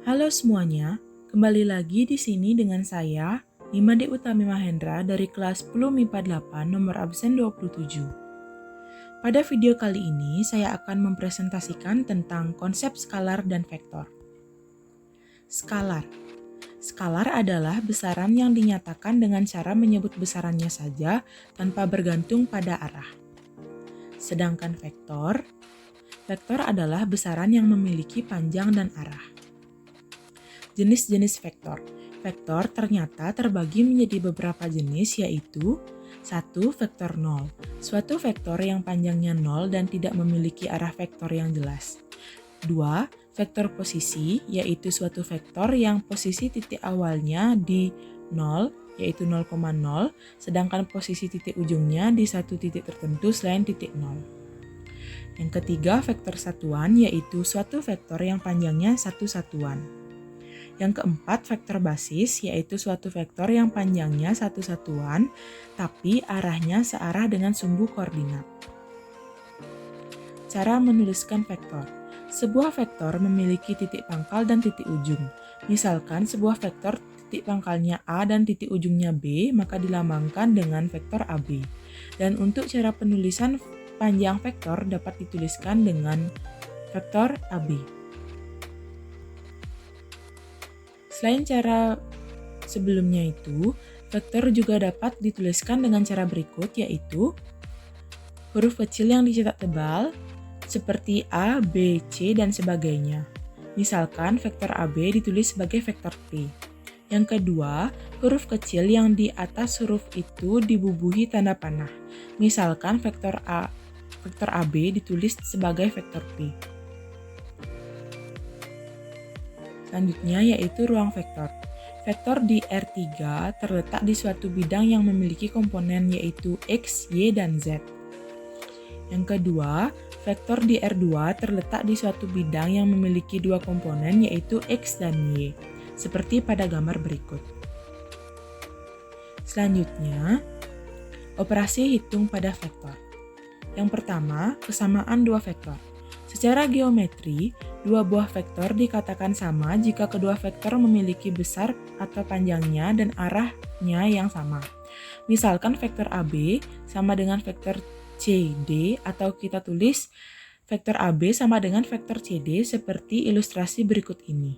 Halo semuanya, kembali lagi di sini dengan saya, Nimade Utami Mahendra dari kelas 10 MIPA 8 nomor absen 27. Pada video kali ini, saya akan mempresentasikan tentang konsep skalar dan vektor. Skalar. Skalar adalah besaran yang dinyatakan dengan cara menyebut besarannya saja tanpa bergantung pada arah. Sedangkan vektor adalah besaran yang memiliki panjang dan arah. Jenis-jenis vektor. Vektor ternyata terbagi menjadi beberapa jenis, yaitu 1. Vektor 0. Suatu vektor yang panjangnya 0 dan tidak memiliki arah vektor yang jelas. 2. Vektor posisi, yaitu suatu vektor yang posisi titik awalnya di 0, yaitu 0,0, sedangkan posisi titik ujungnya di satu titik tertentu selain titik 0. Yang ketiga, vektor satuan, yaitu suatu vektor yang panjangnya satu satuan. Yang keempat, vektor basis, yaitu suatu vektor yang panjangnya satu satuan, tapi arahnya searah dengan sumbu koordinat. Cara menuliskan vektor. Sebuah vektor memiliki titik pangkal dan titik ujung. Misalkan sebuah vektor titik pangkalnya A dan titik ujungnya B, maka dilambangkan dengan vektor AB. Dan untuk cara penulisan panjang vektor dapat dituliskan dengan vektor AB. Selain cara sebelumnya itu, vektor juga dapat dituliskan dengan cara berikut, yaitu huruf kecil yang dicetak tebal, seperti A, B, C, dan sebagainya. Misalkan vektor AB ditulis sebagai vektor P. Yang kedua, huruf kecil yang di atas huruf itu dibubuhi tanda panah. Misalkan vektor AB ditulis sebagai vektor P. Selanjutnya yaitu ruang vektor. Vektor di R3 terletak di suatu bidang yang memiliki komponen yaitu X, Y, dan Z. Yang kedua, vektor di R2 terletak di suatu bidang yang memiliki dua komponen yaitu X dan Y, seperti pada gambar berikut. Selanjutnya, operasi hitung pada vektor. Yang pertama, kesamaan dua vektor. Secara geometri, dua buah vektor dikatakan sama jika kedua vektor memiliki besar atau panjangnya dan arahnya yang sama. Misalkan vektor AB sama dengan vektor CD, atau kita tulis vektor AB sama dengan vektor CD seperti ilustrasi berikut ini.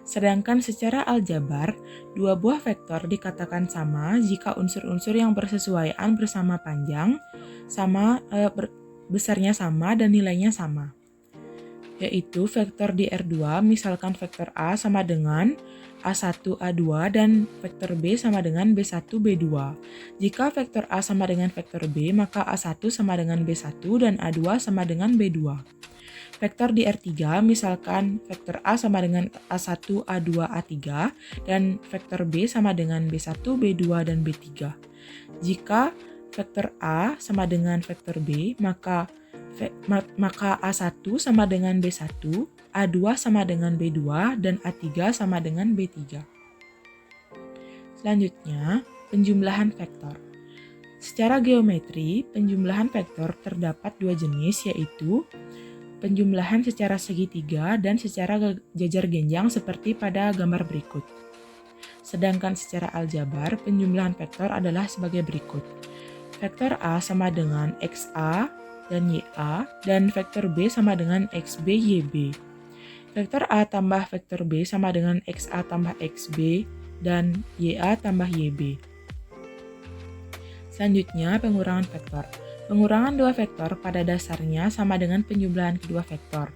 Sedangkan secara aljabar, dua buah vektor dikatakan sama jika unsur-unsur yang bersesuaian bersama panjang, besarnya sama dan nilainya sama. Yaitu vektor di R2, misalkan vektor A sama dengan A1, A2, dan vektor B sama dengan B1, B2. Jika vektor A sama dengan vektor B, maka A1 sama dengan B1 dan A2 sama dengan B2. Vektor di R3, misalkan vektor A sama dengan A1, A2, A3, dan vektor B sama dengan B1, B2, dan B3. Jika vektor A sama dengan vektor B, maka A1 sama dengan B1, A2 sama dengan B2, dan A3 sama dengan B3. Selanjutnya, penjumlahan vektor. Secara geometri, penjumlahan vektor terdapat dua jenis, yaitu penjumlahan secara segitiga dan secara jajar genjang seperti pada gambar berikut. Sedangkan secara aljabar, penjumlahan vektor adalah sebagai berikut. Vektor A sama dengan XA dan YA, dan vektor B sama dengan XB, YB. Vektor A tambah vektor B sama dengan XA tambah XB, dan YA tambah YB. Selanjutnya, pengurangan vektor. Pengurangan dua vektor pada dasarnya sama dengan penjumlahan kedua vektor.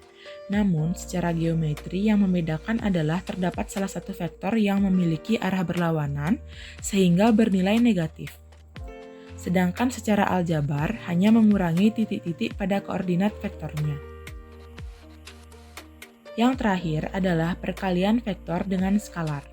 Namun, secara geometri yang membedakan adalah terdapat salah satu vektor yang memiliki arah berlawanan sehingga bernilai negatif. Sedangkan secara aljabar hanya mengurangi titik-titik pada koordinat vektornya. Yang terakhir adalah perkalian vektor dengan skalar.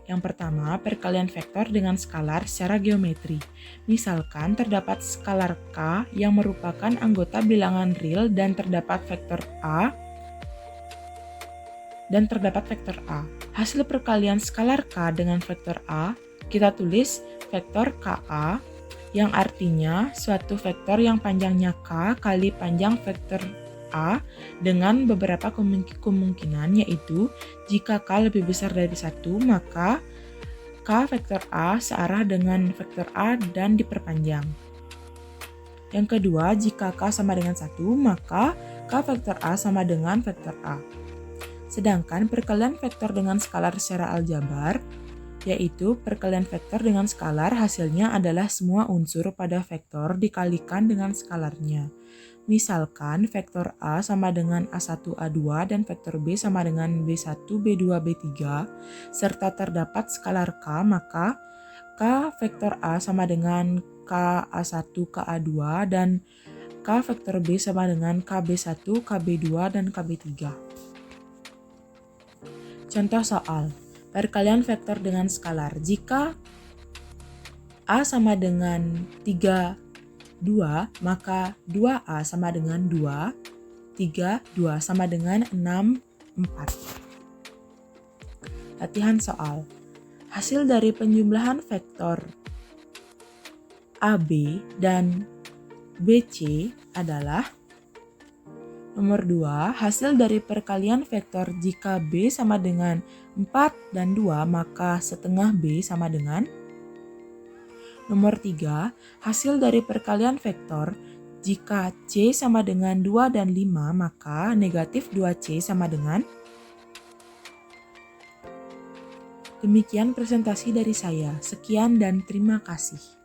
Yang pertama, perkalian vektor dengan skalar secara geometri. Misalkan terdapat skalar K yang merupakan anggota bilangan real dan terdapat vektor A. Hasil perkalian skalar K dengan vektor A, kita tulis vektor KA, yang artinya suatu vektor yang panjangnya K kali panjang vektor A dengan beberapa kemungkinan, yaitu jika K lebih besar dari 1, maka K vektor A searah dengan vektor A dan diperpanjang. Yang kedua, jika K sama dengan 1, maka K vektor A sama dengan vektor A. Sedangkan perkalian vektor dengan skalar secara aljabar, yaitu perkalian vektor dengan skalar hasilnya adalah semua unsur pada vektor dikalikan dengan skalarnya. Misalkan vektor A sama dengan A1, A2 dan vektor B sama dengan B1, B2, B3 serta terdapat skalar K, maka K vektor A sama dengan KA1, KA2 dan K vektor B sama dengan KB1, KB2 dan KB3. Contoh soal perkalian vektor dengan skalar. Jika A sama dengan 3, 2, maka 2A sama dengan 2, 3, 2 sama dengan 6, 4. Latihan soal. Hasil dari penjumlahan vektor AB dan BC adalah nomor 2, hasil dari perkalian vektor jika B sama dengan 4 dan 2, maka setengah B sama dengan. Nomor 3, hasil dari perkalian vektor jika C sama dengan 2 dan 5, maka negatif 2C sama dengan. Demikian presentasi dari saya. Sekian dan terima kasih.